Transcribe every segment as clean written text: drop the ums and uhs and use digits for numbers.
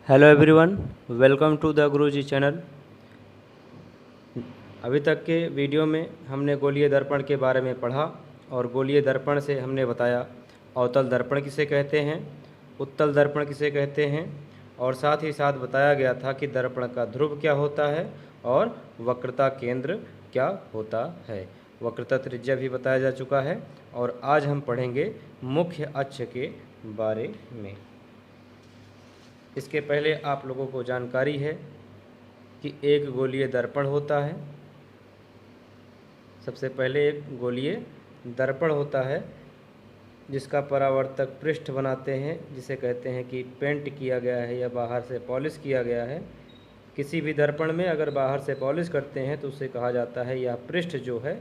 Hello everyone, welcome to the Guruji channel. अभी तक के वीडियो में हमने गोलीय दर्पण के बारे में पढ़ा और गोलीय दर्पण से हमने बताया अवतल दर्पण किसे कहते हैं, उत्तल दर्पण किसे कहते हैं, और साथ ही साथ बताया गया था कि दर्पण का ध्रुव क्या होता है और वक्रता केंद्र क्या होता है। वक्रता त्रिज्या भी बताया जा चुका है और आज हम पढ़ेंगे मुख्य अक्ष के बारे में। इसके पहले आप लोगों को जानकारी है कि एक गोलीय दर्पण होता है। सबसे पहले एक गोलीय दर्पण होता है जिसका परावर्तक पृष्ठ बनाते हैं, जिसे कहते हैं कि पेंट किया गया है या बाहर से पॉलिश किया गया है। किसी भी दर्पण में अगर बाहर से पॉलिश करते हैं तो उसे कहा जाता है यह पृष्ठ जो है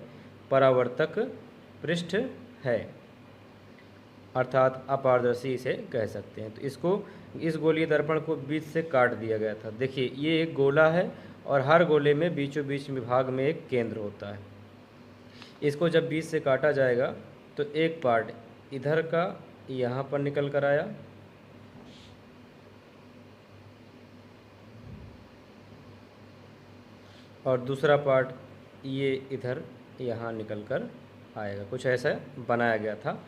परावर्तक पृष्ठ है, अर्थात अपारदर्शी इसे कह सकते हैं। तो इस गोलीय दर्पण को बीच से काट दिया गया था। देखिए, ये एक गोला है और हर गोले में बीचों बीच विभाग में एक केंद्र होता है। इसको जब बीच से काटा जाएगा तो एक पार्ट इधर का यहाँ पर निकल कर आया और दूसरा पार्ट ये इधर यहाँ निकल कर आएगा। कुछ ऐसा बनाया गया था।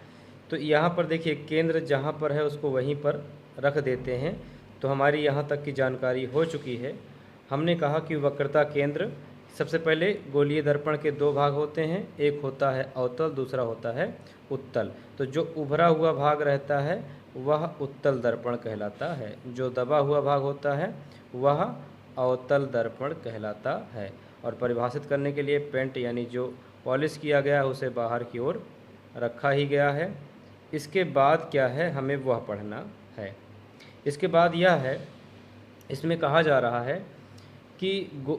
तो यहाँ पर देखिए, केंद्र जहाँ पर है उसको वहीं पर रख देते हैं। तो हमारी यहाँ तक की जानकारी हो चुकी है। हमने कहा कि वक्रता केंद्र, सबसे पहले गोलीय दर्पण के दो भाग होते हैं, एक होता है अवतल, दूसरा होता है उत्तल। तो जो उभरा हुआ भाग रहता है वह उत्तल दर्पण कहलाता है, जो दबा हुआ भाग होता है वह अवतल दर्पण कहलाता है। और परिभाषित करने के लिए पेंट यानी जो पॉलिश किया गया है उसे बाहर की ओर रखा ही गया है। इसके बाद क्या है, हमें वह पढ़ना है। इसके बाद यह है, इसमें कहा जा रहा है कि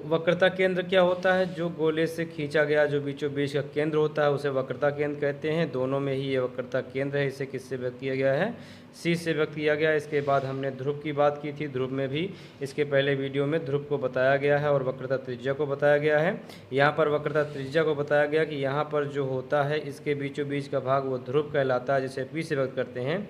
वक्रता केंद्र क्या होता है। जो गोले से खींचा गया जो बीचों बीच का केंद्र होता है उसे वक्रता केंद्र कहते हैं। दोनों में ही ये वक्रता केंद्र है। इसे किससे व्यक्त किया गया है, सी से व्यक्त किया गया। इसके बाद हमने ध्रुव की बात की थी। ध्रुव में भी इसके पहले वीडियो में ध्रुव को बताया गया है और वक्रता त्रिज्या को बताया गया है। यहाँ पर वक्रता त्रिज्या को बताया गया कि यहाँ पर जो होता है इसके बीचों बीच का भाग वो ध्रुव कहलाता है, जिसे पी से व्यक्त करते हैं।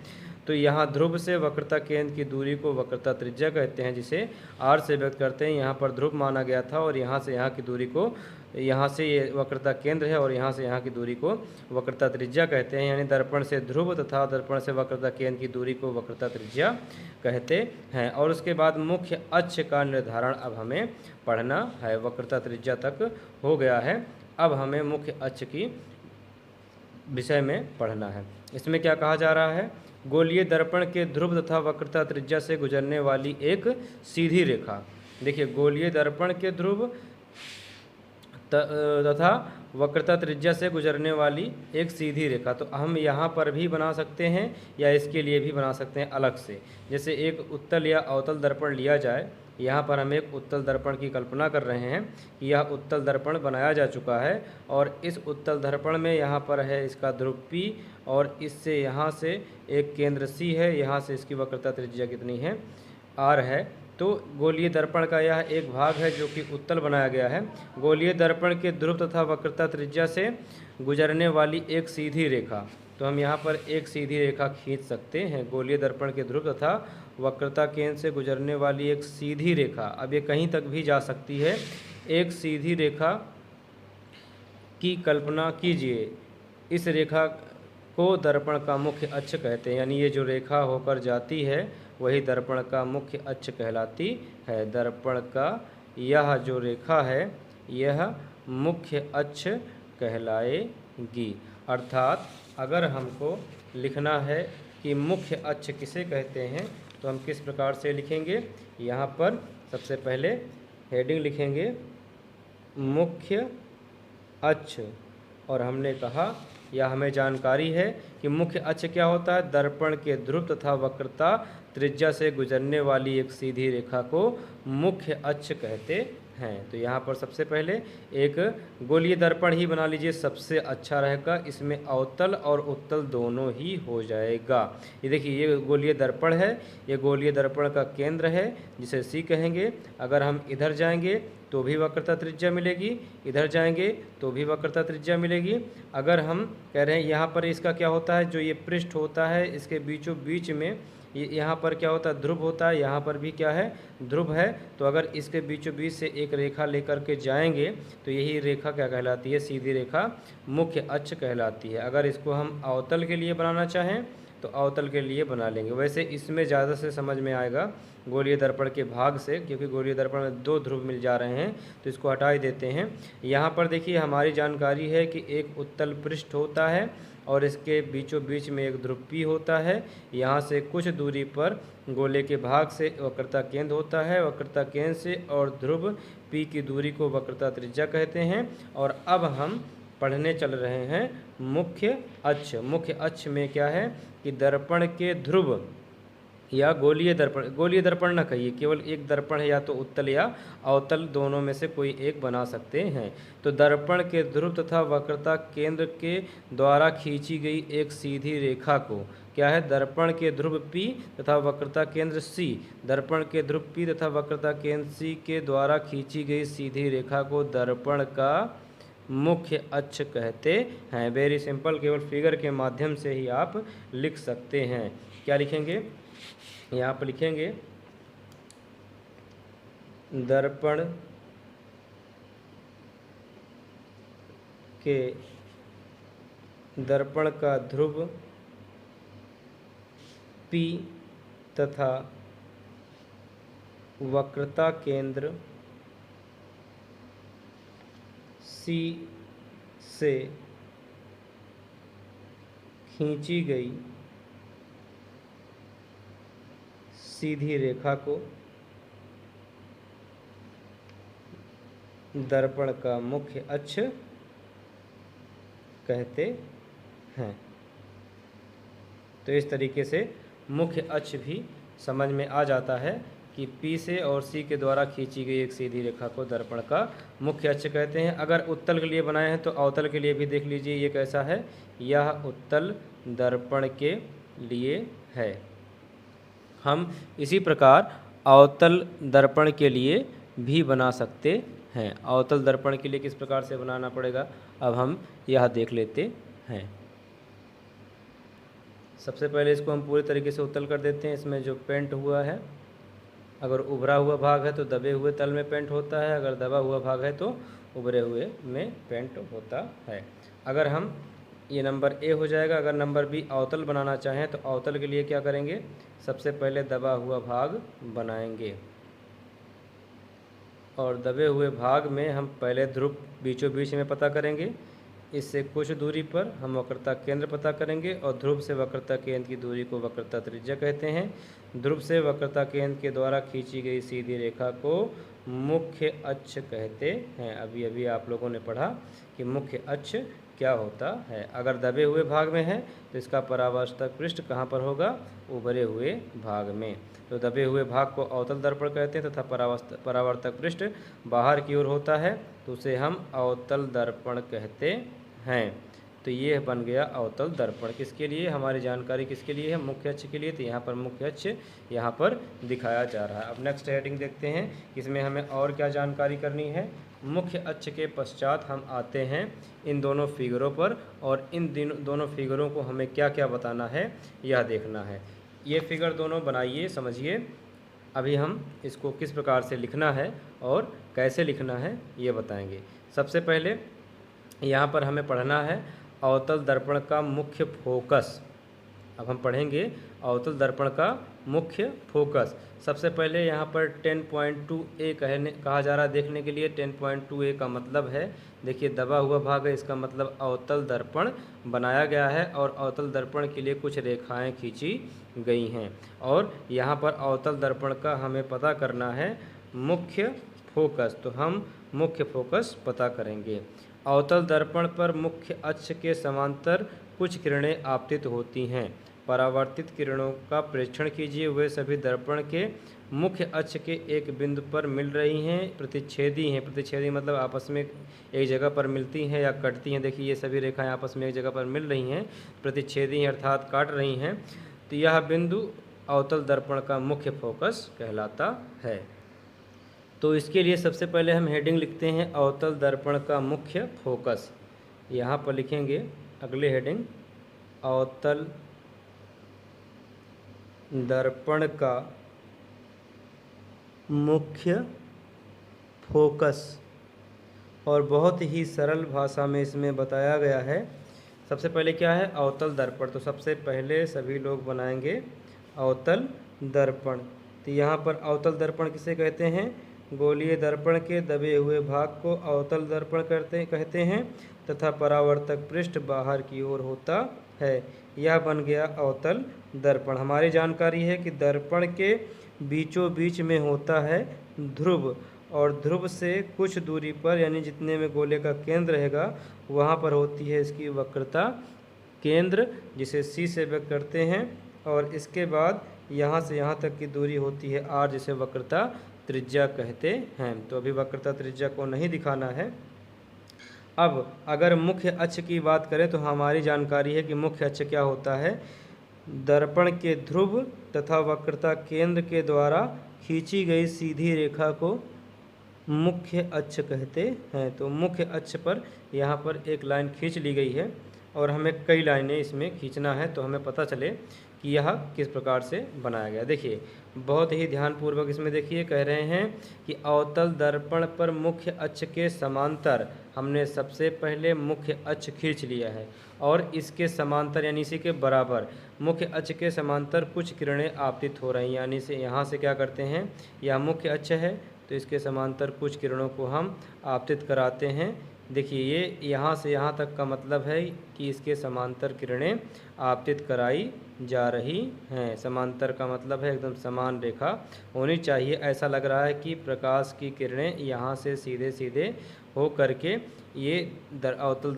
तो यहाँ ध्रुव से वक्रता केंद्र की दूरी को वक्रता त्रिज्या कहते हैं, जिसे आर से व्यक्त करते हैं। यहाँ पर ध्रुव माना गया था और यहाँ से यहाँ की दूरी को, यहाँ से ये वक्रता केंद्र है और यहाँ से यहाँ की दूरी को वक्रता त्रिज्या कहते हैं। यानी दर्पण से ध्रुव तथा दर्पण से वक्रता केंद्र की दूरी को वक्रता त्रिज्या कहते हैं। और उसके बाद मुख्य अक्ष का निर्धारण अब हमें पढ़ना है। वक्रता त्रिज्या तक हो गया है, अब हमें मुख्य अक्ष की विषय में पढ़ना है। इसमें क्या कहा जा रहा है, गोलीय दर्पण के ध्रुव तथा वक्रता त्रिज्या से गुजरने वाली एक सीधी रेखा। देखिए, गोलीय दर्पण के ध्रुव तथा वक्रता त्रिज्या से गुजरने वाली एक सीधी रेखा, तो हम यहाँ पर भी बना सकते हैं या इसके लिए भी बना सकते हैं अलग से। जैसे एक उत्तल या अवतल दर्पण लिया जाए, यहाँ पर हम एक उत्तल दर्पण की कल्पना कर रहे हैं कि यह उत्तल दर्पण बनाया जा चुका है और इस उत्तल दर्पण में यहाँ पर है इसका ध्रुव P और इससे यहाँ से एक केंद्र C है। यहाँ से इसकी वक्रता त्रिज्या कितनी है, R है। तो गोलीय दर्पण का यह एक भाग है जो कि उत्तल बनाया गया है। गोलीय दर्पण के ध्रुव तथा वक्रता त्रिज्या से गुजरने वाली एक सीधी रेखा, तो हम यहाँ पर एक सीधी रेखा खींच सकते हैं। गोलीय दर्पण के ध्रुव तथा वक्रता केंद्र से गुजरने वाली एक सीधी रेखा, अब ये कहीं तक भी जा सकती है। एक सीधी रेखा की कल्पना कीजिए। इस रेखा को दर्पण का मुख्य अक्ष कहते हैं, यानी ये जो रेखा होकर जाती है वही दर्पण का मुख्य अक्ष कहलाती है। दर्पण का यह जो रेखा है यह मुख्य अक्ष कहलाएगी। अर्थात अगर हमको लिखना है कि मुख्य अक्ष किसे कहते हैं तो हम किस प्रकार से लिखेंगे, यहाँ पर सबसे पहले हेडिंग लिखेंगे मुख्य अक्ष। और हमने कहा या हमें जानकारी है कि मुख्य अक्ष क्या होता है, दर्पण के ध्रुव तथा वक्रता त्रिज्या से गुजरने वाली एक सीधी रेखा को मुख्य अक्ष कहते हैं। तो यहाँ पर सबसे पहले एक गोलीय दर्पण ही बना लीजिए, सबसे अच्छा रहेगा। इसमें अवतल और उत्तल दोनों ही हो जाएगा। ये देखिए, ये गोलीय दर्पण है, ये गोलीय दर्पण का केंद्र है जिसे C कहेंगे। अगर हम इधर जाएंगे तो भी वक्रता त्रिज्या मिलेगी, इधर जाएंगे तो भी वक्रता त्रिज्या मिलेगी। अगर हम कह रहे हैं यहाँ पर इसका क्या होता है, जो ये पृष्ठ होता है इसके बीचों बीच में ये यहाँ पर क्या होता है, ध्रुव होता है, यहाँ पर भी क्या है, ध्रुव है। तो अगर इसके बीचों बीच से एक रेखा लेकर के जाएंगे तो यही रेखा क्या कहलाती है, सीधी रेखा मुख्य अक्ष कहलाती है। अगर इसको हम अवतल के लिए बनाना चाहें तो अवतल के लिए बना लेंगे। वैसे इसमें ज़्यादा से समझ में आएगा गोलीय दर्पण के भाग से, क्योंकि गोलीय दर्पण में दो ध्रुव मिल जा रहे हैं तो इसको हटा ही देते हैं। यहाँ पर देखिए हमारी जानकारी है कि एक उत्तल पृष्ठ होता है और इसके बीचों बीच में एक ध्रुव P होता है। यहाँ से कुछ दूरी पर गोले के भाग से वक्रता केंद्र होता है। वक्रता केंद्र से और ध्रुव P की दूरी को वक्रता त्रिज्या कहते हैं। और अब हम पढ़ने चल रहे हैं मुख्य अक्ष। मुख्य अक्ष में क्या है कि दर्पण के ध्रुव या गोलीय दर्पण न कहिए, केवल एक दर्पण है, या तो उत्तल या अवतल, दोनों में से कोई एक बना सकते हैं। तो दर्पण के ध्रुव तथा वक्रता केंद्र के द्वारा खींची गई एक सीधी रेखा को क्या है, दर्पण के ध्रुव P तथा वक्रता केंद्र C, दर्पण के ध्रुव P तथा वक्रता केंद्र C के द्वारा खींची गई सीधी रेखा को दर्पण का मुख्य अक्ष कहते हैं। वेरी सिंपल, केवल फिगर के माध्यम से ही आप लिख सकते हैं। क्या लिखेंगे, यहाँ पर लिखेंगे दर्पण का ध्रुव P तथा वक्रता केंद्र C से खींची गई सीधी रेखा को दर्पण का मुख्य अक्ष कहते हैं। तो इस तरीके से मुख्य अक्ष भी समझ में आ जाता है कि P से और C के द्वारा खींची गई एक सीधी रेखा को दर्पण का मुख्य अक्ष कहते हैं। अगर उत्तल के लिए बनाए हैं तो अवतल के लिए भी देख लीजिए ये कैसा है, यह उत्तल दर्पण के लिए है। हम इसी प्रकार अवतल दर्पण के लिए भी बना सकते हैं। अवतल दर्पण के लिए किस प्रकार से बनाना पड़ेगा, अब हम यह देख लेते हैं। सबसे पहले इसको हम पूरी तरीके से उत्तल कर देते हैं। इसमें जो पेंट हुआ है, अगर उभरा हुआ भाग है तो दबे हुए तल में पेंट होता है, अगर दबा हुआ भाग है तो उभरे हुए में पेंट होता है। अगर हम ये नंबर ए हो जाएगा। अगर नंबर बी अवतल बनाना चाहें तो अवतल के लिए क्या करेंगे, सबसे पहले दबा हुआ भाग बनाएंगे और दबे हुए भाग में हम पहले ध्रुव बीचों बीच में पता करेंगे। इससे कुछ दूरी पर हम वक्रता केंद्र पता करेंगे और ध्रुव से वक्रता केंद्र की दूरी को वक्रता त्रिज्या कहते हैं। ध्रुव से वक्रता केंद्र के द्वारा खींची गई सीधी रेखा को मुख्य अक्ष कहते हैं। अभी अभी आप लोगों ने पढ़ा कि मुख्य अक्ष क्या होता है। अगर दबे हुए भाग में है तो इसका परावर्तक पृष्ठ कहाँ पर होगा, उभरे हुए भाग में। तो दबे हुए भाग को अवतल दर्पण कहते हैं तथा परावर्तक पृष्ठ बाहर की ओर होता है तो उसे हम अवतल दर्पण कहते हैं। तो ये बन गया अवतल दर्पण। किसके लिए, हमारी जानकारी किसके लिए है, मुख्य अक्ष के लिए। तो यहाँ पर मुख्य अक्ष यहाँ पर दिखाया जा रहा है। अब नेक्स्ट हेडिंग देखते हैं, इसमें हमें और क्या जानकारी करनी है। मुख्य अक्ष के पश्चात हम आते हैं इन दोनों फिगरों पर और इन दोनों फिगरों को हमें क्या क्या बताना है यह देखना है। ये फिगर दोनों बनाइए, समझिए। अभी हम इसको किस प्रकार से लिखना है और कैसे लिखना है ये बताएंगे। सबसे पहले यहाँ पर हमें पढ़ना है अवतल दर्पण का मुख्य फोकस। अब हम पढ़ेंगे अवतल दर्पण का मुख्य फोकस। सबसे पहले यहाँ पर 10.2a कहा जा रहा है देखने के लिए। 10.2a का मतलब है, देखिए दबा हुआ भाग है, इसका मतलब अवतल दर्पण बनाया गया है और अवतल दर्पण के लिए कुछ रेखाएं खींची गई हैं और यहाँ पर अवतल दर्पण का हमें पता करना है मुख्य फोकस। तो हम मुख्य फोकस पता करेंगे। अवतल दर्पण पर मुख्य अक्ष के समांतर कुछ किरणें आपतित होती हैं। परावर्तित किरणों का प्रेक्षण कीजिए। वे सभी दर्पण के मुख्य अक्ष के एक बिंदु पर मिल रही हैं, प्रतिच्छेदी हैं। प्रतिच्छेदी मतलब आपस में एक जगह पर मिलती हैं या कटती हैं। देखिए ये सभी रेखाएं आपस में एक जगह पर मिल रही हैं, प्रतिच्छेदी हैं अर्थात काट रही हैं। तो यह बिंदु अवतल दर्पण का मुख्य फोकस कहलाता है। तो इसके लिए सबसे पहले हम हेडिंग लिखते हैं अवतल दर्पण का मुख्य फोकस। यहाँ पर लिखेंगे अगले हेडिंग अवतल दर्पण का मुख्य फोकस, और बहुत ही सरल भाषा में इसमें बताया गया है। सबसे पहले क्या है, अवतल दर्पण। तो सबसे पहले सभी लोग बनाएंगे अवतल दर्पण। तो यहाँ पर अवतल दर्पण किसे कहते हैं, गोलीय दर्पण के दबे हुए भाग को अवतल दर्पण कहते हैं तथा परावर्तक पृष्ठ बाहर की ओर होता है। यह बन गया अवतल दर्पण। हमारी जानकारी है कि दर्पण के बीचों बीच में होता है ध्रुव, और ध्रुव से कुछ दूरी पर यानी जितने में गोले का केंद्र रहेगा वहाँ पर होती है इसकी वक्रता केंद्र, जिसे C से व्यक्त करते हैं। और इसके बाद यहाँ से यहाँ तक की दूरी होती है R, जिसे वक्रता त्रिज्या कहते हैं। तो अभी वक्रता त्रिज्या को नहीं दिखाना है। अब अगर मुख्य अक्ष की बात करें तो हमारी जानकारी है कि मुख्य अक्ष क्या होता है, दर्पण के ध्रुव तथा वक्रता केंद्र के द्वारा खींची गई सीधी रेखा को मुख्य अक्ष कहते हैं। तो मुख्य अक्ष पर यहाँ पर एक लाइन खींच ली गई है और हमें कई लाइनें इसमें खींचना है, तो हमें पता चले कि यह किस प्रकार से बनाया गया। देखिए बहुत ही ध्यानपूर्वक इसमें देखिए, कह रहे हैं कि अवतल दर्पण पर मुख्य अक्ष के समांतर हमने सबसे पहले मुख्य अक्ष खींच लिया है, और इसके समांतर यानी इसी के बराबर मुख्य अक्ष के समांतर कुछ किरणें आपतित हो रही हैं। यानी से यहाँ से क्या करते हैं, यह मुख्य अक्ष है तो इसके समांतर कुछ किरणों को हम आपतित कराते हैं। देखिए ये यहाँ से यहाँ तक का मतलब है कि इसके समांतर किरणें आपतित कराई जा रही हैं। समांतर का मतलब है एकदम समान रेखा होनी चाहिए। ऐसा लग रहा है कि प्रकाश की किरणें यहाँ से सीधे सीधे हो करके ये अवतल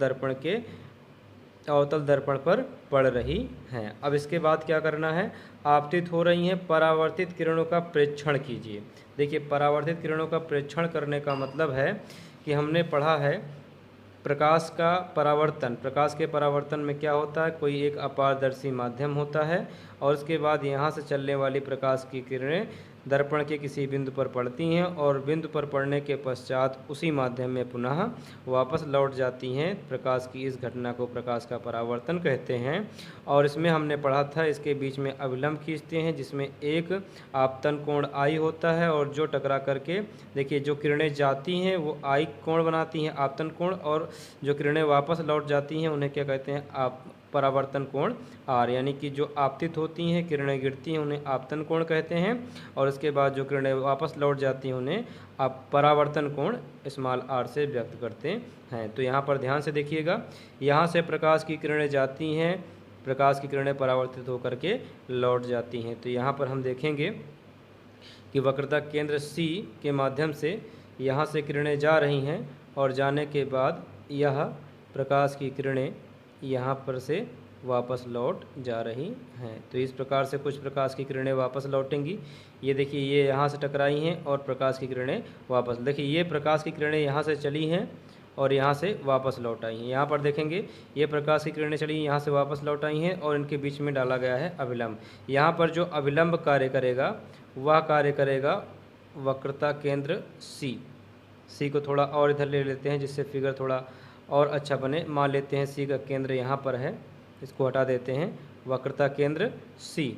दर्पण पर पड़ रही हैं। अब इसके बाद क्या करना है, आपतित हो रही हैं परावर्तित किरणों का प्रेक्षण कीजिए। देखिए परावर्तित किरणों का प्रेक्षण करने का मतलब है कि हमने पढ़ा है प्रकाश का परावर्तन। प्रकाश के परावर्तन में क्या होता है, कोई एक अपारदर्शी माध्यम होता है और उसके बाद यहाँ से चलने वाली प्रकाश की किरणें दर्पण के किसी बिंदु पर पड़ती हैं और बिंदु पर पड़ने के पश्चात उसी माध्यम में पुनः वापस लौट जाती हैं। प्रकाश की इस घटना को प्रकाश का परावर्तन कहते हैं। और इसमें हमने पढ़ा था इसके बीच में अभिलंब खींचते हैं, जिसमें एक आपतन कोण आई होता है और जो टकरा करके देखिए जो किरणें जाती हैं वो आई कोण बनाती हैं आपतन कोण, और जो किरणें वापस लौट जाती हैं उन्हें क्या कहते हैं, आप परावर्तन कोण आर। यानी कि जो आपतित होती हैं किरणें गिरती हैं उन्हें आपतन कोण कहते हैं, और इसके बाद जो किरणें वापस लौट जाती हैं उन्हें आप परावर्तन कोण स्मॉल आर से व्यक्त करते हैं। तो यहाँ पर ध्यान से देखिएगा, यहाँ से प्रकाश की किरणें जाती हैं, प्रकाश की किरणें परावर्तित होकर के लौट जाती हैं। तो यहाँ पर हम देखेंगे कि वक्रता केंद्र C के माध्यम से यहाँ से किरणें जा रही हैं और जाने के बाद यह प्रकाश की किरणें यहाँ पर से वापस लौट जा रही हैं। तो इस प्रकार से कुछ प्रकाश की किरणें वापस लौटेंगी। ये देखिए ये यहाँ से टकराई हैं और प्रकाश की किरणें वापस, देखिए ये प्रकाश की किरणें यहाँ से चली हैं और यहाँ से वापस लौट आई हैं। यहाँ पर देखेंगे ये प्रकाश की किरणें चली यहाँ से वापस लौट आई हैं और इनके बीच में डाला गया है अभिलंब। यहाँ पर जो अभिलंब कार्य करेगा वह कार्य करेगा वक्रता केंद्र C को थोड़ा और इधर ले लेते हैं जिससे फिगर थोड़ा और अच्छा बने। मान लेते हैं C का केंद्र यहाँ पर है, इसको हटा देते हैं, वक्रता केंद्र C।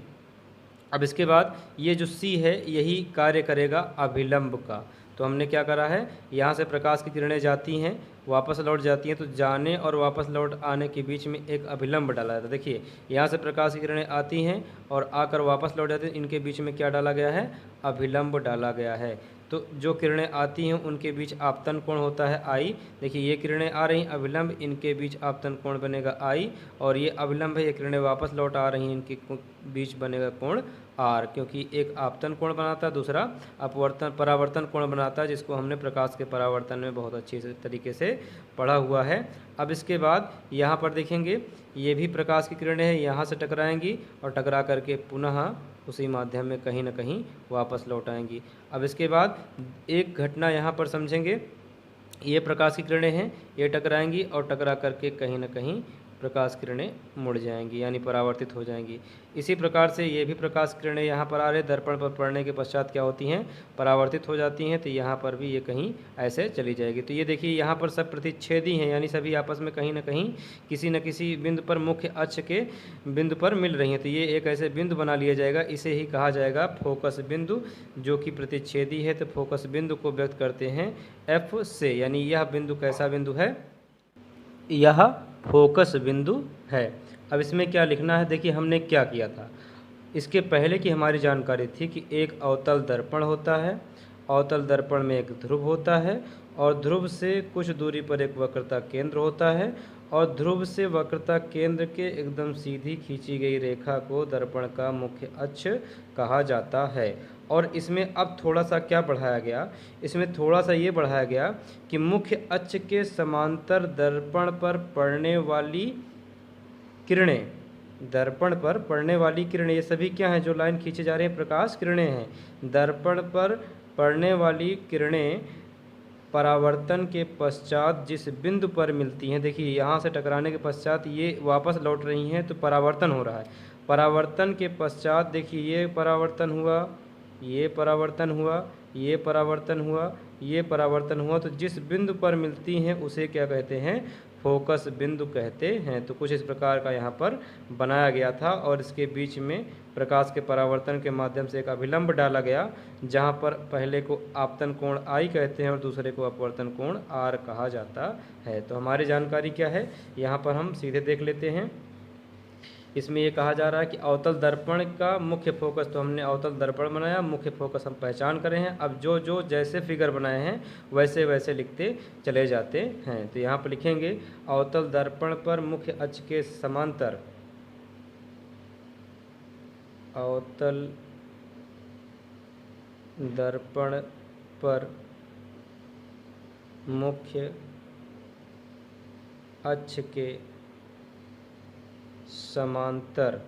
अब इसके बाद ये जो C है यही कार्य करेगा अभिलंब का। तो हमने क्या करा है, यहाँ से प्रकाश की किरणें जाती हैं वापस लौट जाती हैं, तो जाने और वापस लौट आने के बीच में एक अभिलंब डाला जाता है। देखिए यहाँ से प्रकाश की किरणें आती हैं और आकर वापस लौट जाती हैं, इनके बीच में क्या डाला गया है, अभिलंब डाला गया है। तो जो किरणें आती हैं उनके बीच आपतन कोण होता है आई। देखिए ये किरणें आ रही अभिलंब, इनके बीच आपतन कोण बनेगा आई, और ये अभिलंब है, ये किरणें वापस लौट आ रही हैं, इनके बीच बनेगा कोण आर, क्योंकि एक आपतन कोण बनाता है दूसरा परावर्तन कोण बनाता है, जिसको हमने प्रकाश के परावर्तन में बहुत अच्छी तरीके से पढ़ा हुआ है। अब इसके बाद यहाँ पर देखेंगे ये भी प्रकाश की किरणें हैं, यहाँ से टकराएंगी और टकरा करके पुनः उसी माध्यम में कहीं ना कहीं वापस लौट आएंगी। अब इसके बाद एक घटना यहाँ पर समझेंगे, ये प्रकाश की किरणें हैं, ये टकराएंगी और टकरा करके कहीं ना कहीं प्रकाश किरणें मुड़ जाएंगी यानी परावर्तित हो जाएंगी। इसी प्रकार से ये भी प्रकाश किरणें यहाँ पर आ रहे दर्पण पर पड़ने के पश्चात क्या होती हैं, परावर्तित हो जाती हैं। तो यहाँ पर भी ये कहीं ऐसे चली जाएगी। तो ये देखिए यहाँ पर सब प्रतिच्छेदी हैं यानी सभी आपस में कहीं ना कहीं किसी न किसी बिंदु पर मुख्य अक्ष के बिंदु पर मिल रही हैं। तो ये एक ऐसे बिंदु बना लिया जाएगा, इसे ही कहा जाएगा फोकस बिंदु, जो कि प्रतिच्छेदी है। तो फोकस बिंदु को व्यक्त करते हैं एफ से, यानी यह बिंदु कैसा बिंदु है, यह फोकस बिंदु है। अब इसमें क्या लिखना है, देखिए हमने क्या किया था। इसके पहले की हमारी जानकारी थी कि एक अवतल दर्पण होता है, अवतल दर्पण में एक ध्रुव होता है और ध्रुव से कुछ दूरी पर एक वक्रता केंद्र होता है और ध्रुव से वक्रता केंद्र के एकदम सीधी खींची गई रेखा को दर्पण का मुख्य अक्ष कहा जाता है। और इसमें अब थोड़ा सा क्या बढ़ाया गया, इसमें थोड़ा सा ये बढ़ाया गया कि मुख्य अक्ष के समांतर दर्पण पर पड़ने वाली किरणें, दर्पण पर पड़ने वाली किरणें, ये सभी क्या हैं जो लाइन खींचे जा रहे हैं, प्रकाश किरणें हैं। दर्पण पर पड़ने वाली किरणें परावर्तन के पश्चात जिस बिंदु पर मिलती हैं, देखिए यहाँ से टकराने के पश्चात ये वापस लौट रही हैं तो परावर्तन हो रहा है। परावर्तन के पश्चात देखिए ये परावर्तन हुआ, ये परावर्तन हुआ, ये परावर्तन हुआ, ये परावर्तन हुआ। तो जिस बिंदु पर मिलती हैं उसे क्या कहते हैं, फोकस बिंदु कहते हैं। तो कुछ इस प्रकार का यहाँ पर बनाया गया था और इसके बीच में प्रकाश के परावर्तन के माध्यम से एक अभिलंब डाला गया, जहाँ पर पहले को आपतन कोण आई कहते हैं और दूसरे को अपवर्तन कोण आर कहा जाता है। तो हमारी जानकारी क्या है, यहाँ पर हम सीधे देख लेते हैं। इसमें ये कहा जा रहा है कि अवतल दर्पण का मुख्य फोकस, तो हमने अवतल दर्पण बनाया, मुख्य फोकस हम पहचान करे हैं। अब जो जो जैसे फिगर बनाए हैं वैसे वैसे लिखते चले जाते हैं। तो यहाँ पर लिखेंगे अवतल दर्पण पर मुख्य अक्ष के समांतर, अवतल दर्पण पर मुख्य अक्ष के समांतर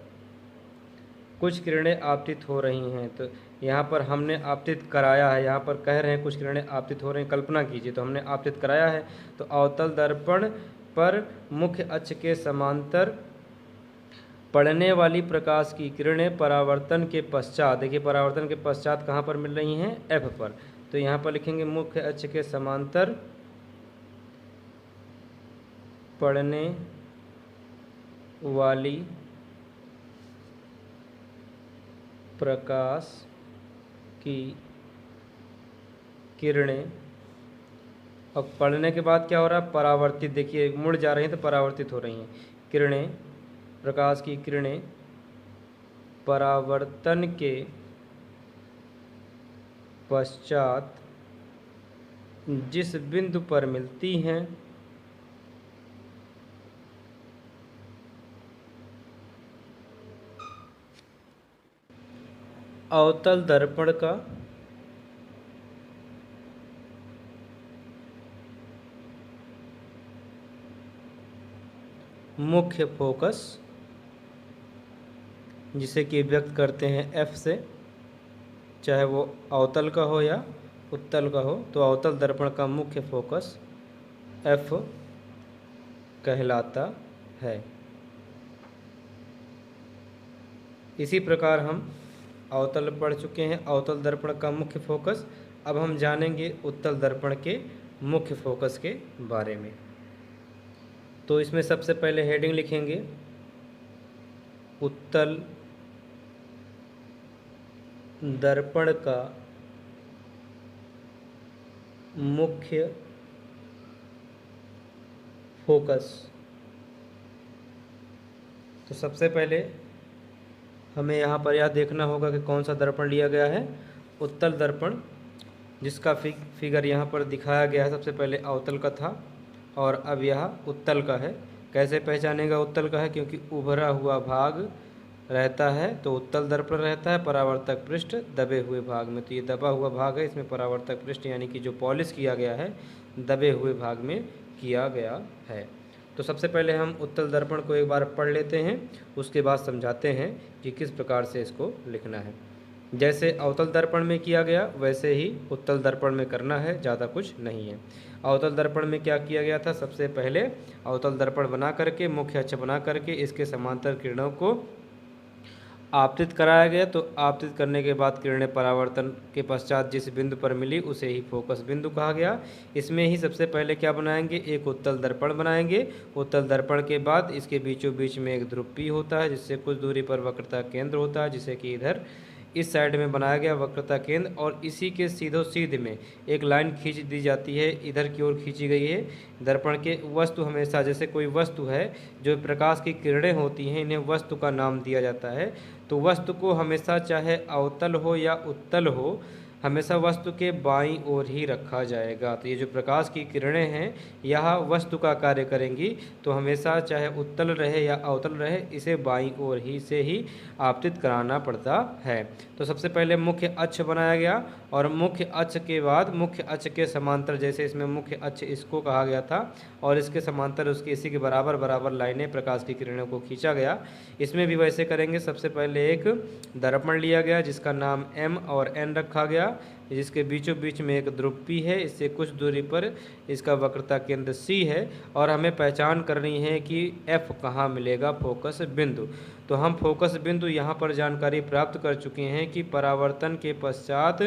कुछ किरणें आपतित हो रही हैं। तो यहाँ पर हमने आपतित कराया है, यहाँ पर कह रहे हैं कुछ किरणें आपतित हो रही हैं, कल्पना कीजिए। तो हमने आपतित कराया है। तो अवतल दर्पण पर मुख्य अक्ष के समांतर पड़ने वाली प्रकाश की किरणें परावर्तन के पश्चात, देखिए परावर्तन के पश्चात कहाँ पर मिल रही हैं, एफ पर। तो यहाँ पर लिखेंगे मुख्य अक्ष के समांतर पड़ने वाली प्रकाश की किरणें, और पढ़ने के बाद क्या हो रहा है, परावर्तित, देखिए मुड़ जा रही हैं तो परावर्तित हो रही हैं। किरणें, प्रकाश की किरणें परावर्तन के पश्चात जिस बिंदु पर मिलती हैं अवतल दर्पण का मुख्य फोकस, जिसे कि व्यक्त करते हैं एफ से, चाहे वो अवतल का हो या उत्तल का हो, तो अवतल दर्पण का मुख्य फोकस एफ कहलाता है। इसी प्रकार हम अवतल पढ़ चुके हैं, अवतल दर्पण का मुख्य फोकस। अब हम जानेंगे उत्तल दर्पण के मुख्य फोकस के बारे में। तो इसमें सबसे पहले हेडिंग लिखेंगे उत्तल दर्पण का मुख्य फोकस। तो सबसे पहले हमें यहाँ पर यह देखना होगा कि कौन सा दर्पण लिया गया है, उत्तल दर्पण, जिसका फिगर यहाँ पर दिखाया गया है। सबसे पहले अवतल का था और अब यह उत्तल का है। कैसे पहचानेगा उत्तल का है, क्योंकि उभरा हुआ भाग रहता है तो उत्तल दर्पण रहता है, परावर्तक पृष्ठ दबे हुए भाग में। तो ये दबा हुआ भाग है, इसमें परावर्तक पृष्ठ यानी कि जो पॉलिश किया गया है दबे हुए भाग में किया गया है। तो सबसे पहले हम उत्तल दर्पण को एक बार पढ़ लेते हैं, उसके बाद समझाते हैं कि किस प्रकार से इसको लिखना है। जैसे अवतल दर्पण में किया गया वैसे ही उत्तल दर्पण में करना है, ज़्यादा कुछ नहीं है। अवतल दर्पण में क्या किया गया था, सबसे पहले अवतल दर्पण बना करके, मुख्य अक्ष बना करके इसके समांतर किरणों को आपतित कराया गया। तो आपतित करने के बाद किरणें परावर्तन के पश्चात जिस बिंदु पर मिली उसे ही फोकस बिंदु कहा गया। इसमें ही सबसे पहले क्या बनाएंगे, एक उत्तल दर्पण बनाएंगे। उत्तल दर्पण के बाद इसके बीचों बीच में एक ध्रुव होता है जिससे कुछ दूरी पर वक्रता केंद्र होता है, जिसे कि इधर इस साइड में बनाया गया वक्रता केंद्र, और इसी के सीधो सीध में एक लाइन खींच दी जाती है, इधर की ओर खींची गई है। दर्पण के वस्तु हमेशा, जैसे कोई वस्तु है, जो प्रकाश की किरणें होती हैं, इन्हें वस्तु का नाम दिया जाता है। तो वस्तु को हमेशा, चाहे अवतल हो या उत्तल हो, हमेशा वस्तु के बाईं ओर ही रखा जाएगा। तो ये जो प्रकाश की किरणें हैं यह वस्तु का कार्य करेंगी, तो हमेशा चाहे उत्तल रहे या अवतल रहे, इसे बाईं ओर ही से ही आपतित कराना पड़ता है। तो सबसे पहले मुख्य अक्ष बनाया गया, और मुख्य अक्ष के बाद मुख्य अक्ष के समांतर, जैसे इसमें मुख्य अक्ष इसको कहा गया था, और इसके समांतर उसके इसी के बराबर बराबर लाइनें प्रकाश की किरणों को खींचा गया। इसमें भी वैसे करेंगे। सबसे पहले एक दर्पण लिया गया जिसका नाम M और N रखा गया, जिसके बीचों बीच में एक ध्रुव है, इससे कुछ दूरी पर इसका वक्रता केंद्र C है, और हमें पहचान करनी है कि F कहाँ मिलेगा, फोकस बिंदु। तो हम फोकस बिंदु यहाँ पर जानकारी प्राप्त कर चुके हैं कि परावर्तन के पश्चात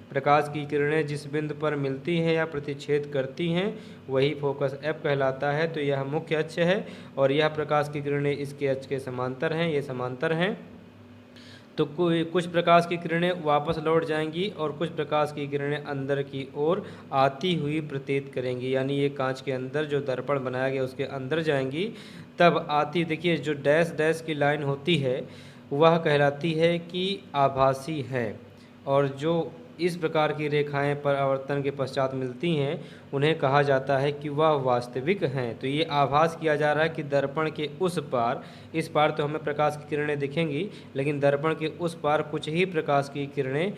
प्रकाश की किरणें जिस बिंदु पर मिलती हैं या प्रतिच्छेद करती हैं वही फोकस F कहलाता है। तो यह मुख्य अक्ष है, और यह प्रकाश की किरणें इसके अक्ष के समांतर हैं, ये समांतर हैं। तो कुछ प्रकाश की किरणें वापस लौट जाएंगी और कुछ प्रकाश की किरणें अंदर की ओर आती हुई प्रतीत करेंगी, यानी ये कांच के अंदर जो दर्पण बनाया गया उसके अंदर जाएंगी, तब आती, देखिए जो डैश डैश की लाइन होती है वह कहलाती है कि आभासी है, और जो इस प्रकार की रेखाएं परावर्तन के पश्चात मिलती हैं उन्हें कहा जाता है कि वह वास्तविक हैं। तो ये आभास किया जा रहा है कि दर्पण के उस पार, इस पार तो हमें प्रकाश की किरणें दिखेंगी, लेकिन दर्पण के उस पार कुछ ही प्रकाश की किरणें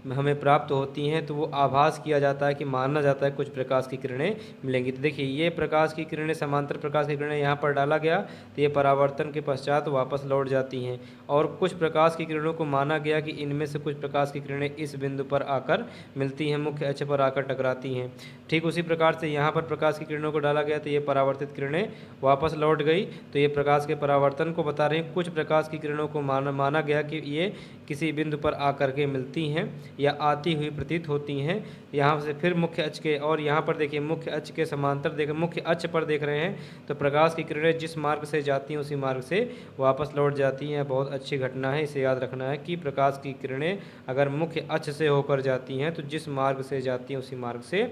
हमें प्राप्त होती हैं, तो वो आभास किया जाता है कि माना जाता है कुछ प्रकाश की किरणें मिलेंगी। तो देखिए ये प्रकाश की किरणें, समांतर प्रकाश की किरणें यहाँ पर डाला गया, तो ये परावर्तन के पश्चात वापस लौट जाती हैं, और कुछ प्रकाश की किरणों को माना गया कि इनमें से कुछ प्रकाश की किरणें इस बिंदु पर आकर मिलती हैं, मुख्य अक्ष पर आकर टकराती हैं। ठीक उसी प्रकार से यहाँ पर प्रकाश की किरणों को डाला गया, तो ये परावर्तित किरणें वापस लौट गई, तो ये प्रकाश के परावर्तन को बता रहे हैं। कुछ प्रकाश की किरणों को माना गया कि ये किसी बिंदु पर आकर के मिलती हैं या आती हुई प्रतीत होती हैं। यहाँ से फिर मुख्य अक्ष के, और यहाँ पर देखिए मुख्य अक्ष के समांतर देखें, मुख्य अक्ष पर देख रहे हैं, तो प्रकाश की किरणें जिस मार्ग से जाती हैं उसी मार्ग से वापस लौट जाती हैं। बहुत अच्छी घटना है, इसे याद रखना है कि प्रकाश की किरणें अगर मुख्य अक्ष से होकर जाती हैं तो जिस मार्ग से जाती हैं उसी मार्ग से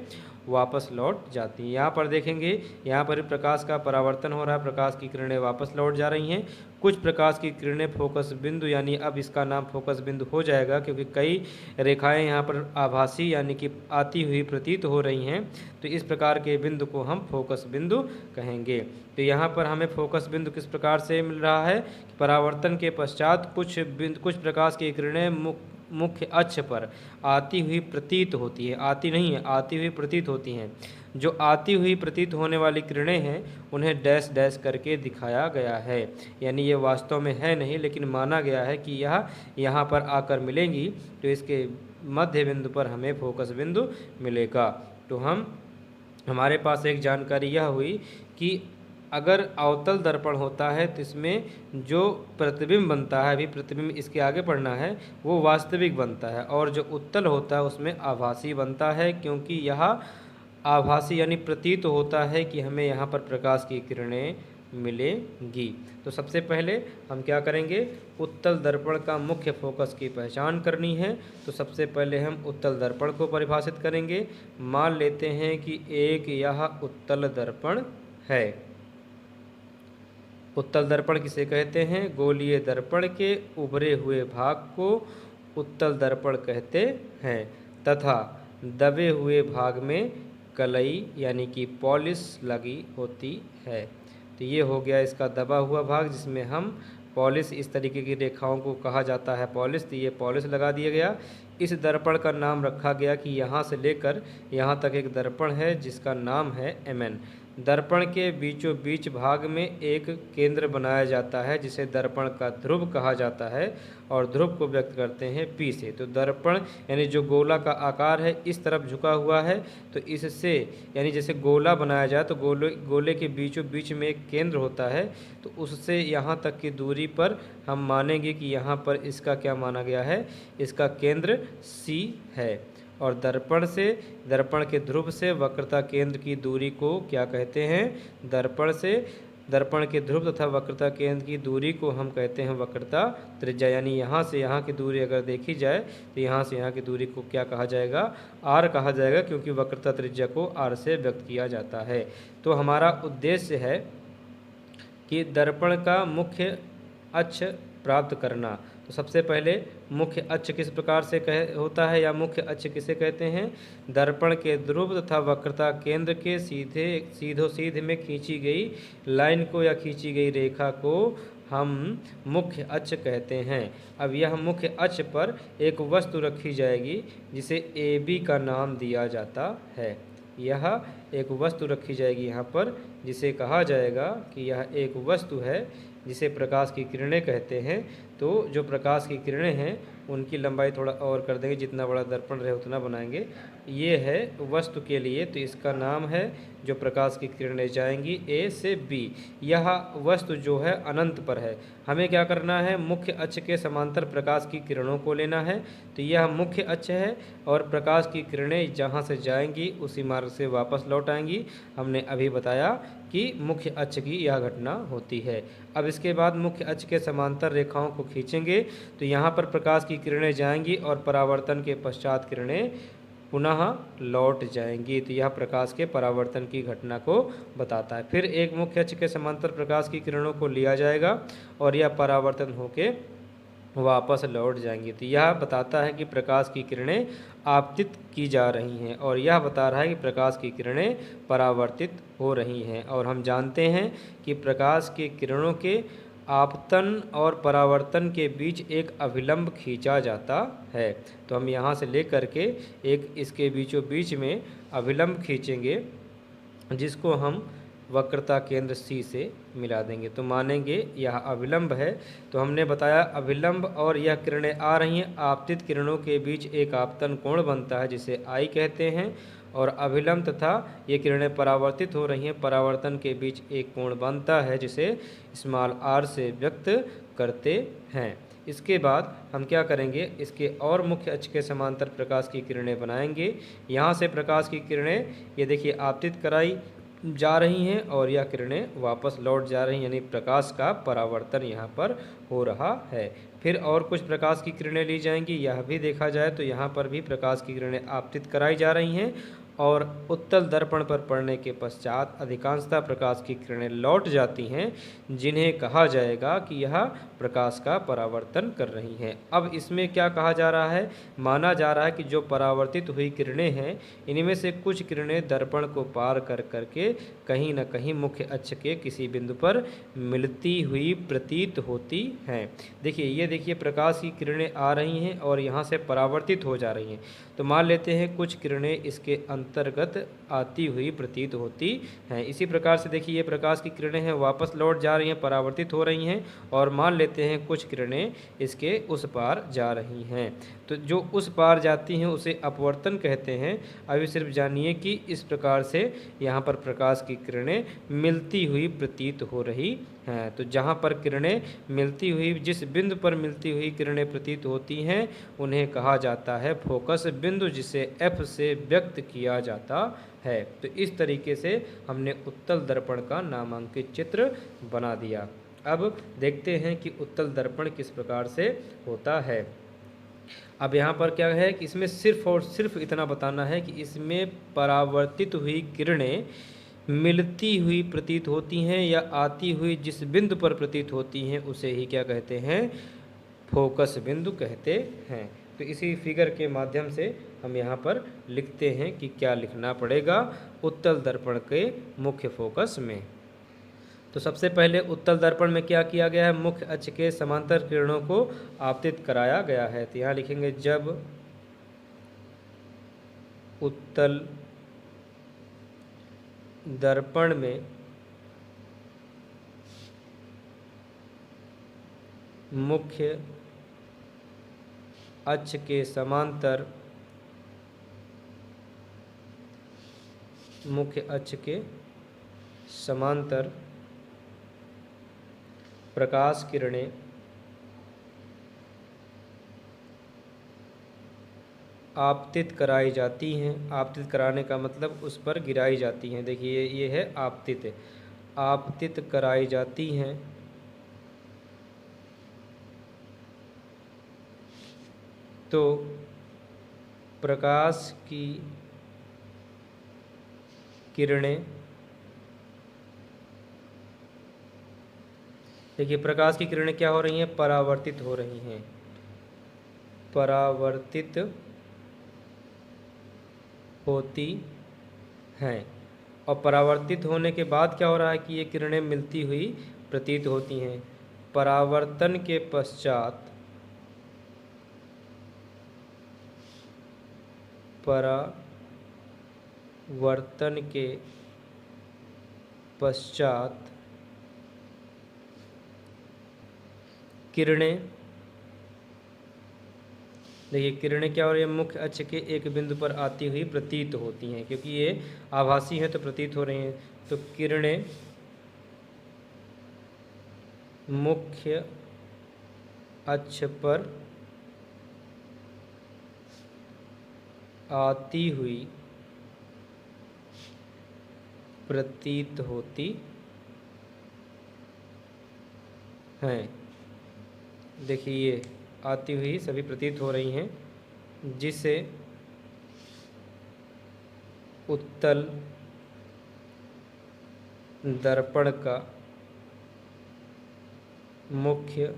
वापस लौट जाती हैं। यहाँ पर देखेंगे, यहाँ पर प्रकाश का परावर्तन हो रहा है, प्रकाश की किरणें वापस लौट जा रही हैं। कुछ प्रकाश की किरणें फोकस बिंदु, यानी अब इसका नाम फोकस बिंदु हो जाएगा क्योंकि कई रेखाएं यहाँ पर आभासी यानी कि आती हुई प्रतीत हो रही हैं, तो इस प्रकार के बिंदु को हम फोकस बिंदु कहेंगे। तो यहाँ पर हमें फोकस बिंदु किस प्रकार से मिल रहा है, परावर्तन के पश्चात कुछ प्रकाश की किरणें मुख्य अक्ष पर आती हुई प्रतीत होती है, आती नहीं है, आती हुई प्रतीत होती हैं। जो आती हुई प्रतीत होने वाली किरणें हैं उन्हें डैश डैश करके दिखाया गया है, यानी ये वास्तव में है नहीं, लेकिन माना गया है कि यह यहाँ पर आकर मिलेंगी, तो इसके मध्य बिंदु पर हमें फोकस बिंदु मिलेगा। तो हमारे पास एक जानकारी यह हुई कि अगर अवतल दर्पण होता है तो इसमें जो प्रतिबिंब बनता है, अभी प्रतिबिंब इसके आगे पढ़ना है, वो वास्तविक बनता है, और जो उत्तल होता है उसमें आभासी बनता है, क्योंकि यह आभासी यानी प्रतीत होता है कि हमें यहाँ पर प्रकाश की किरणें मिलेंगी। तो सबसे पहले हम क्या करेंगे, उत्तल दर्पण का मुख्य फोकस की पहचान करनी है। तो सबसे पहले हम उत्तल दर्पण को परिभाषित करेंगे। मान लेते हैं कि एक यह उत्तल दर्पण है। उत्तल दर्पण किसे कहते हैं, गोलीय दर्पण के उभरे हुए भाग को उत्तल दर्पण कहते हैं, तथा दबे हुए भाग में कलई यानी कि पॉलिश लगी होती है। तो ये हो गया इसका दबा हुआ भाग, जिसमें हम पॉलिश, इस तरीके की रेखाओं को कहा जाता है पॉलिश, तो ये पॉलिश लगा दिया गया। इस दर्पण का नाम रखा गया कि यहाँ से लेकर यहाँ तक एक दर्पण है जिसका नाम है MN। दर्पण के बीचों बीच भाग में एक केंद्र बनाया जाता है जिसे दर्पण का ध्रुव कहा जाता है और ध्रुव को व्यक्त करते हैं P से। तो दर्पण यानी जो गोला का आकार है इस तरफ झुका हुआ है, तो इससे यानी जैसे गोला बनाया जाए तो गोले के बीचों बीच में एक केंद्र होता है, तो उससे यहाँ तक की दूरी पर हम मानेंगे कि यहाँ पर इसका क्या माना गया है, इसका केंद्र C है। और दर्पण के ध्रुव से वक्रता केंद्र की दूरी को क्या कहते हैं, दर्पण के ध्रुव तथा वक्रता केंद्र की दूरी को हम कहते हैं वक्रता त्रिज्या। यानी यहाँ से यहाँ की दूरी अगर देखी जाए तो यहाँ से यहाँ की दूरी को क्या कहा जाएगा, r कहा जाएगा, क्योंकि वक्रता त्रिज्या को r से व्यक्त किया जाता है। तो हमारा उद्देश्य है कि दर्पण का मुख्य अक्ष प्राप्त करना। तो सबसे पहले मुख्य अक्ष किस प्रकार से होता है या मुख्य अक्ष किसे कहते हैं, दर्पण के ध्रुव तथा वक्रता केंद्र के सीधे में खींची गई लाइन को या खींची गई रेखा को हम मुख्य अक्ष कहते हैं। अब यह मुख्य अक्ष पर एक वस्तु रखी जाएगी जिसे AB का नाम दिया जाता है। यह एक वस्तु रखी जाएगी यहाँ पर जिसे कहा जाएगा कि यह एक वस्तु है जिसे प्रकाश की किरणें कहते हैं। तो जो प्रकाश की किरणें हैं उनकी लंबाई थोड़ा और कर देंगे, जितना बड़ा दर्पण रहे उतना बनाएंगे। ये है वस्तु के लिए, तो इसका नाम है जो प्रकाश की किरणें जाएंगी A से B। यह वस्तु जो है अनंत पर है। हमें क्या करना है, मुख्य अक्ष के समांतर प्रकाश की किरणों को लेना है। तो यह मुख्य अक्ष है और प्रकाश की किरणें जहाँ से जाएंगी उसी मार्ग से वापस लौट आएंगी। हमने अभी बताया कि मुख्य अक्ष की यह घटना होती है। अब इसके बाद मुख्य अक्ष के समांतर रेखाओं को खींचेंगे तो यहाँ पर प्रकाश की किरणें जाएंगी और परावर्तन के पश्चात किरणें पुनः लौट जाएंगी। तो यह प्रकाश के परावर्तन की घटना को बताता है। फिर एक मुख्य अक्ष के समांतर प्रकाश की किरणों को लिया जाएगा और यह परावर्तन होके वापस लौट जाएंगी। तो यह बताता है कि प्रकाश की किरणें आपतित की जा रही हैं और यह बता रहा है कि प्रकाश की किरणें परावर्तित हो रही हैं। और हम जानते हैं कि प्रकाश की किरणों के आपतन और परावर्तन के बीच एक अभिलंब खींचा जाता है। तो हम यहाँ से लेकर के एक इसके बीचों बीच में अभिलंब खींचेंगे जिसको हम वक्रता केंद्र C से मिला देंगे। तो मानेंगे यह अभिलंब है। तो हमने बताया अभिलंब और यह किरणें आ रही हैं, आपतित किरणों के बीच एक आपतन कोण बनता है जिसे I कहते हैं, और अभिलंब तथा ये किरणें परावर्तित हो रही हैं, परावर्तन के बीच एक कोण बनता है जिसे स्मॉल r से व्यक्त करते हैं। इसके बाद हम क्या करेंगे, इसके और मुख्य अक्ष के समांतर प्रकाश की किरणें बनाएंगे। यहाँ से प्रकाश की किरणें ये देखिए आपतित कराई जा रही हैं और यह किरणें वापस लौट जा रही हैं, यानी प्रकाश का परावर्तन यहाँ पर हो रहा है। फिर और कुछ प्रकाश की किरणें ली जाएंगी। यह भी देखा जाए तो यहाँ पर भी प्रकाश की किरणें आपतित कराई जा रही हैं और उत्तल दर्पण पर पड़ने के पश्चात अधिकांशतः प्रकाश की किरणें लौट जाती हैं, जिन्हें कहा जाएगा कि यह प्रकाश का परावर्तन कर रही हैं। अब इसमें क्या कहा जा रहा है, माना जा रहा है कि जो परावर्तित हुई किरणें हैं इनमें से कुछ किरणें दर्पण को पार कर करके कहीं न कहीं मुख्य अक्ष के किसी बिंदु पर मिलती हुई प्रतीत होती हैं। देखिए ये देखिए प्रकाश की किरणें आ रही हैं और यहाँ से परावर्तित हो जा रही हैं। तो मान लेते हैं कुछ किरणें इसके अंतर्गत आती हुई प्रतीत होती हैं। इसी प्रकार से देखिए ये प्रकाश की किरणें हैं, वापस लौट जा रही हैं, परावर्तित हो रही हैं, और मान लेते हैं कुछ किरणें इसके उस पार जा रही हैं। तो जो उस पार जाती हैं उसे अपवर्तन कहते हैं। अभी सिर्फ जानिए कि इस प्रकार से यहाँ पर प्रकाश की किरणें मिलती हुई प्रतीत हो रही हैं। तो जहाँ पर किरणें मिलती हुई, जिस बिंदु पर मिलती हुई किरणें प्रतीत होती हैं उन्हें कहा जाता है फोकस बिंदु, जिसे F से व्यक्त किया जाता है। तो इस तरीके से हमने उत्तल दर्पण का नामांकित चित्र बना दिया। अब देखते हैं कि उत्तल दर्पण किस प्रकार से होता है। अब यहाँ पर क्या है कि इसमें सिर्फ और सिर्फ इतना बताना है कि इसमें परावर्तित हुई किरणें मिलती हुई प्रतीत होती हैं या आती हुई जिस बिंदु पर प्रतीत होती हैं उसे ही क्या कहते हैं, फोकस बिंदु कहते हैं। तो इसी फिगर के माध्यम से हम यहाँ पर लिखते हैं कि क्या लिखना पड़ेगा उत्तल दर्पण के मुख्य फोकस में। तो सबसे पहले उत्तल दर्पण में क्या किया गया है, मुख्य अक्ष के समांतर किरणों को आपतित कराया गया है। तो यहाँ लिखेंगे जब उत्तल दर्पण में मुख्य अक्ष के समांतर प्रकाश किरणें आपतित कराई जाती हैं। आपतित कराने का मतलब उस पर गिराई जाती हैं। देखिए ये है आपतित, आपतित कराई जाती हैं तो प्रकाश की किरणें, देखिए प्रकाश की किरणें क्या हो रही हैं, परावर्तित हो रही हैं, परावर्तित होती हैं। और परावर्तित होने के बाद क्या हो रहा है कि ये किरणें मिलती हुई प्रतीत होती हैं। परावर्तन के पश्चात किरणें, देखिए किरणें क्या हो रही है, मुख्य अक्ष के एक बिंदु पर आती हुई प्रतीत होती हैं, क्योंकि ये आभासी हैं तो प्रतीत हो रही हैं। तो किरणें मुख्य अक्ष पर आती हुई प्रतीत होती हैं। देखिए ये आती हुई सभी प्रतीत हो रही हैं, जिसे उत्तल दर्पण का मुख्य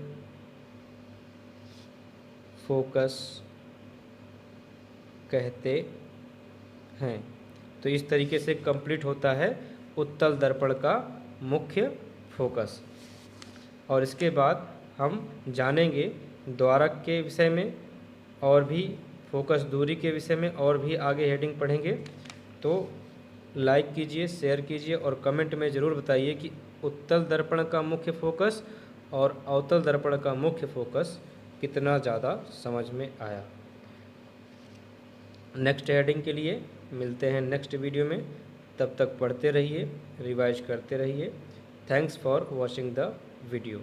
फोकस कहते हैं। तो इस तरीके से कंप्लीट होता है उत्तल दर्पण का मुख्य फोकस। और इसके बाद हम जानेंगे द्वारक के विषय में और भी फोकस दूरी के विषय में और भी आगे हेडिंग पढ़ेंगे। तो लाइक कीजिए, शेयर कीजिए और कमेंट में ज़रूर बताइए कि उत्तल दर्पण का मुख्य फोकस और अवतल दर्पण का मुख्य फोकस कितना ज़्यादा समझ में आया। नेक्स्ट हेडिंग के लिए मिलते हैं नेक्स्ट वीडियो में। तब तक पढ़ते रहिए, रिवाइज करते रहिए। Thanks for watching the video.